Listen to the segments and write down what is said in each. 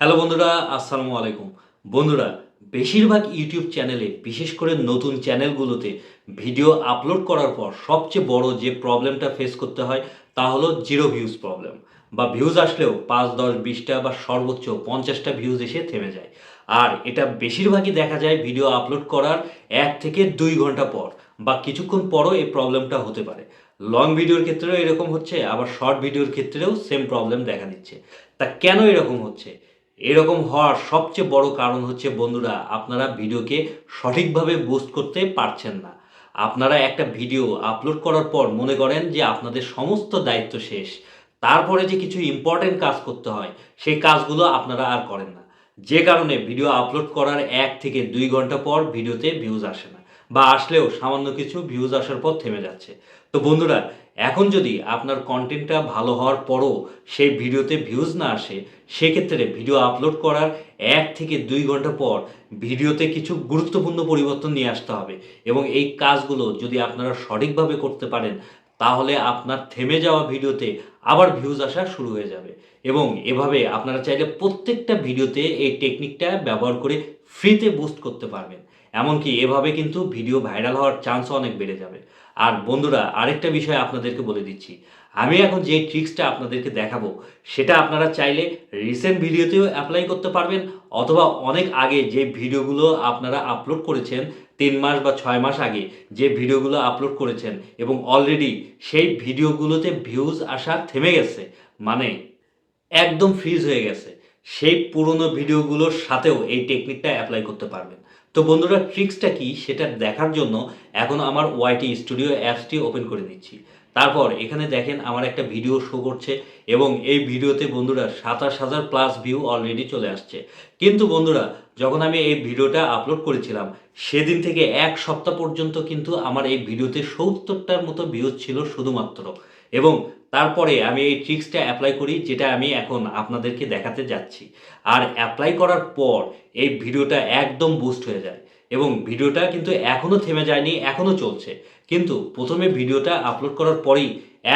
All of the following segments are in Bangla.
হ্যালো বন্ধুরা, আসসালামু আলাইকুম। বন্ধুরা, বেশিরভাগ ইউটিউব চ্যানেলে বিশেষ করে নতুন চ্যানেলগুলোতে ভিডিও আপলোড করার পর সবচেয়ে বড় যে প্রবলেমটা ফেস করতে হয় তা হলো জিরো ভিউজ প্রবলেম। বা ভিউজ আসলেও ৫, ১০, ২০টা বা সর্বোচ্চ ৫০টা ভিউজ এসে থেমে যায়। আর এটা বেশিরভাগই দেখা যায় ভিডিও আপলোড করার ১ থেকে ২ ঘন্টা পর বা কিছুক্ষণ পরও এই প্রবলেমটা হতে পারে। লং ভিডিওর ক্ষেত্রেও এরকম হচ্ছে, আবার শর্ট ভিডিওর ক্ষেত্রেও সেম প্রবলেম দেখা দিচ্ছে। তা কেন এরকম হচ্ছে? এরকম হওয়ার সবচেয়ে বড় কারণ হচ্ছে বন্ধুরা, আপনারা ভিডিওকে সঠিকভাবে বুস্ট করতে পারছেন না। আপনারা একটা ভিডিও আপলোড করার পর মনে করেন যে আপনাদের সমস্ত দায়িত্ব শেষ। তারপরে যে কিছু ইম্পোর্টেন্ট কাজ করতে হয়, সেই কাজগুলো আপনারা আর করেন না। যে কারণে ভিডিও আপলোড করার ১ থেকে ২ ঘন্টা পর ভিডিওতে ভিউজ আসে না। বা আসলেও সামান্য কিছু ভিউজ আসার পর থেমে যাচ্ছে। তো বন্ধুরা, এখন যদি আপনার কনটেন্টটা ভালো হওয়ার পরও সেই ভিডিওতে ভিউজ না আসে, সেক্ষেত্রে ভিডিও আপলোড করার ১ থেকে ২ ঘন্টা পর ভিডিওতে কিছু গুরুত্বপূর্ণ পরিবর্তন নিয়ে আসতে হবে। এবং এই কাজগুলো যদি আপনারা সঠিকভাবে করতে পারেন, তাহলে আপনার থেমে যাওয়া ভিডিওতে আবার ভিউজ আসা শুরু হয়ে যাবে। এবং এভাবে আপনারা চাইলে প্রত্যেকটা ভিডিওতে এই টেকনিকটা ব্যবহার করে ফ্রিতে বুস্ট করতে পারবেন। এমনকি এভাবে কিন্তু ভিডিও ভাইরাল হওয়ার চান্সও অনেক বেড়ে যাবে। আর বন্ধুরা, আরেকটা বিষয় আপনাদেরকে বলে দিচ্ছি। আমি এখন যে ট্রিক্সটা আপনাদেরকে দেখাবো, সেটা আপনারা চাইলে রিসেন্ট ভিডিওতেও এপ্লাই করতে পারবেন, অথবা অনেক আগে যে ভিডিওগুলো আপনারা আপলোড করেছেন, ৩ মাস বা ৬ মাস আগে যে ভিডিওগুলো আপলোড করেছেন এবং অলরেডি সেই ভিডিওগুলোতে ভিউজ আসা থেমে গেছে, মানে একদম ফ্রিজ হয়ে গেছে, সেই পুরনো ভিডিওগুলোর সাথেও এই টেকনিকটা এপ্লাই করতে পারবেন। তো বন্ধুরা, ট্রিক্সটা কি সেটা দেখার জন্য এখন আমার ওয়াইটি স্টুডিও অ্যাপসটি ওপেন করে দিচ্ছি। তারপর এখানে দেখেন আমার একটা ভিডিও শো করছে এবং এই ভিডিওতে বন্ধুরা ২৭,০০০ প্লাস ভিউ অলরেডি চলে আসছে। কিন্তু বন্ধুরা, যখন আমি এই ভিডিওটা আপলোড করেছিলাম, সেদিন থেকে ১ সপ্তাহ পর্যন্ত কিন্তু আমার এই ভিডিওতে ৭০টার মতো ভিউজ ছিল শুধুমাত্র। এবং তারপরে আমি এই ট্রিক্সটা এপ্লাই করি, যেটা আমি এখন আপনাদেরকে দেখাতে যাচ্ছি। আর এপ্লাই করার পর এই ভিডিওটা একদম বুস্ট হয়ে যায় এবং ভিডিওটা কিন্তু এখনও থেমে যায়নি, এখনও চলছে। কিন্তু ১ম এ ভিডিওটা আপলোড করার পরেই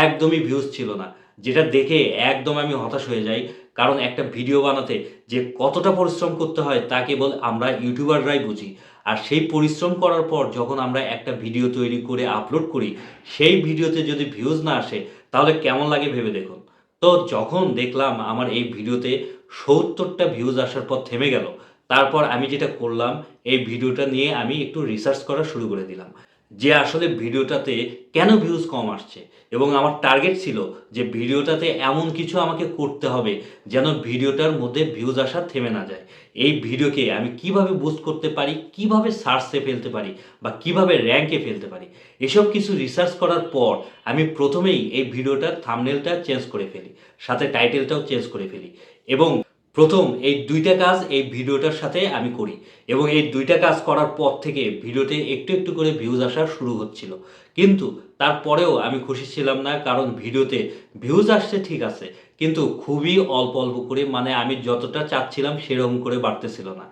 একদমই ভিউজ ছিল না। যেটা দেখে একদম আমি হতাশ হয়ে যাই। কারণ একটা ভিডিও বানাতে যে কতটা পরিশ্রম করতে হয় তা কেবল আমরা ইউটিউবাররাই বুঝি। আর সেই পরিশ্রম করার পর যখন আমরা একটা ভিডিও তৈরি করে আপলোড করি, সেই ভিডিওতে যদি ভিউজ না আসে, তাহলে কেমন লাগে ভেবে দেখুন। তো যখন দেখলাম আমার এই ভিডিওতে ৭০টা ভিউজ আসার পর থেমে গেল, তারপর আমি যেটা করলাম, এই ভিডিওটা নিয়ে আমি একটু রিসার্চ করা শুরু করে দিলাম। যে আসলে ভিডিওটাতে কেন ভিউজ কম আসছে, এবং আমার টার্গেট ছিল যে ভিডিওটাতে এমন কিছু আমাকে করতে হবে যেন ভিডিওটার মধ্যে ভিউজ আসা থেমে না যায়। এই ভিডিওকে আমি কিভাবে বুস্ট করতে পারি, কিভাবে সার্চে ফেলতে পারি বা কিভাবে র্যাঙ্কে ফেলতে পারি। এসব কিছু রিসার্চ করার পর আমি প্রথমেই এই ভিডিওটার থাম্বনেলটা চেঞ্জ করে ফেলি। সাথে টাইটেলটাও চেঞ্জ করে ফেলি। এবং প্রথম এই ২ টা কাজ এই ভিডিওটার সাথে আমি করি। এবং এই ২ টা কাজ করার পর থেকে ভিডিওতে একটু, একটু করে ভিউজ আসা শুরু হচ্ছিল। কিন্তু তারপরেও আমি খুশি ছিলাম না, কারণ ভিডিওতে ভিউজ আসছে ঠিক আছে, কিন্তু খুবই অল্প, অল্প করে, মানে আমি যতটা চাচ্ছিলাম সেরকম করে বাড়তেছিল না।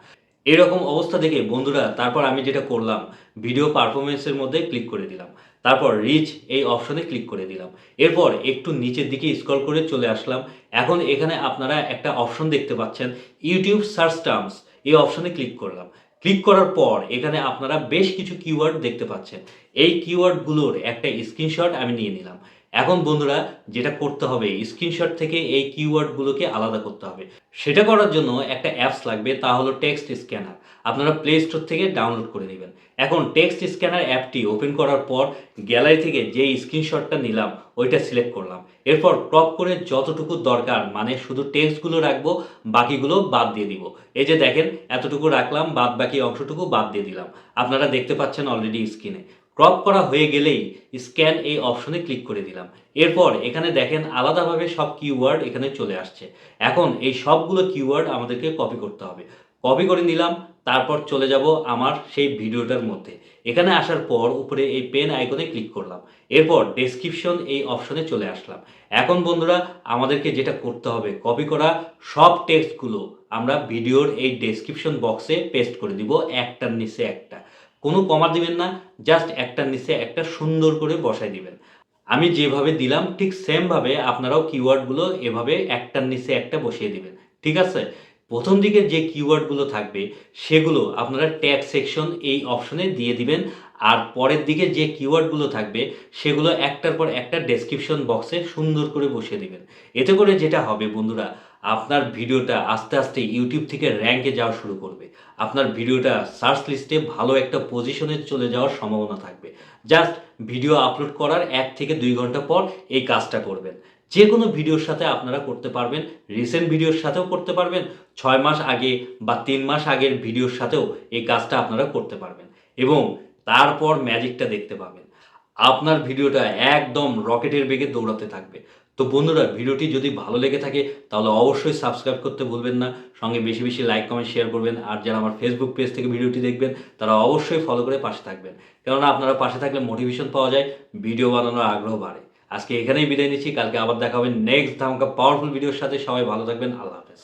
এরকম অবস্থা দেখে বন্ধুরা, তারপর আমি যেটা করলাম, ভিডিও পারফরম্যান্স এর মধ্যে ক্লিক করে দিলাম। তারপর রিচ এই অপশনে ক্লিক করে দিলাম। এরপর একটু নিচের দিকে স্ক্রল করে চলে আসলাম। এখন এখানে আপনারা একটা অপশন দেখতে পাচ্ছেন, ইউটিউব সার্চ টার্মস, এই অপশনে ক্লিক করলাম। ক্লিক করার পর এখানে আপনারা বেশ কিছু কিওয়ার্ড দেখতে পাচ্ছেন। এই কিওয়ার্ডগুলোর একটা স্ক্রিনশট আমি নিয়ে নিলাম। এখন বন্ধুরা, যেটা করতে হবে, স্ক্রিনশট থেকে এই কিওয়ার্ডগুলোকে আলাদা করতে হবে। সেটা করার জন্য একটা অ্যাপস লাগবে, তা হলো টেক্সট স্ক্যানার। আপনারা প্লে স্টোর থেকে ডাউনলোড করে নেবেন। এখন টেক্সট স্ক্যানার অ্যাপটি ওপেন করার পর গ্যালারি থেকে যে স্ক্রিনশটটা নিলাম ওইটা সিলেক্ট করলাম। এরপর ক্রপ করে যতটুকু দরকার, মানে শুধু টেক্সটগুলো রাখবো, বাকিগুলো বাদ দিয়ে দিব। এই যে দেখেন, এতটুকু রাখলাম, বাদ বাকি অংশটুকু বাদ দিয়ে দিলাম। আপনারা দেখতে পাচ্ছেন অলরেডি স্ক্রিনে। ক্রপ করা হয়ে গেলেই স্ক্যান এই অপশনে ক্লিক করে দিলাম। এরপর এখানে দেখেন আলাদাভাবে সব কিওয়ার্ড এখানে চলে আসছে। এখন এই সবগুলো কিওয়ার্ড আমাদেরকে কপি করতে হবে। কপি করে নিলাম। তারপর চলে যাব আমার সেই ভিডিওটার মধ্যে। এখানে আসার পর উপরে এই পেন আইকনে ক্লিক করলাম। এরপর ডেসক্রিপশন এই অপশনে চলে আসলাম। এখন বন্ধুরা, আমাদেরকে যেটা করতে হবে, কপি করা সব টেক্সটগুলো আমরা ভিডিওর এই ডেসক্রিপশন বক্সে পেস্ট করে দিব, একটার নিচে একটা। কোনো কমা দিবেন না, জাস্ট একটার নিচে একটা সুন্দর করে বসায় দিবেন। আমি যেভাবে দিলাম ঠিক সেমভাবে আপনারাও কিওয়ার্ডগুলো এভাবে একটার নিচে একটা বসিয়ে দিবেন। ঠিক আছে? প্রথম দিকের যে কিওয়ার্ডগুলো থাকবে সেগুলো আপনারা ট্যাগ সেকশন এই অপশনে দিয়ে দিবেন। আর পরের দিকে যে কিওয়ার্ডগুলো থাকবে সেগুলো একটার পর একটা ডেসক্রিপশন বক্সে সুন্দর করে বসিয়ে দিবেন। এতে করে যেটা হবে বন্ধুরা, আপনার ভিডিওটা আস্তে আস্তে ইউটিউব থেকে র্যাঙ্কে যাওয়া শুরু করবে। আপনার ভিডিওটা সার্চ লিস্টে ভালো একটা পজিশনে চলে যাওয়ার সম্ভাবনা থাকবে। জাস্ট ভিডিও আপলোড করার 1 থেকে 2 ঘন্টা পর এই কাজটা করবেন। যে কোনো ভিডিওর সাথে আপনারা করতে পারবেন, রিসেন্ট ভিডিওর সাথেও করতে পারবেন, 6 মাস আগে বা 3 মাস আগের ভিডিওর সাথেও এই কাজটা আপনারা করতে পারবেন এবং তারপর ম্যাজিকটা দেখতে পাবেন। আপনার ভিডিওটা একদম রকেটের বেগে দৌড়াতে থাকবে। তো বন্ধুরা, ভিডিওটি যদি ভালো লেগে থাকে তাহলে অবশ্যই সাবস্ক্রাইব করতে ভুলবেন না। সঙ্গে বেশি বেশি লাইক, কমেন্ট, শেয়ার করবেন। আর যারা আমার ফেসবুক পেজ থেকে ভিডিওটি দেখবেন তারা অবশ্যই ফলো করে পাশে থাকবেন। কেননা আপনারা পাশে থাকলে মোটিভেশন পাওয়া যায়, ভিডিও বানানোর আগ্রহ বাড়ে। আজকে এখানেই বিদায় নিচ্ছি। কালকে আবার দেখা হবে নেক্সট ধামাকা পাওয়ারফুল ভিডিওর সাথে। সবাই ভালো থাকবেন। আল্লাহ হাফেজ।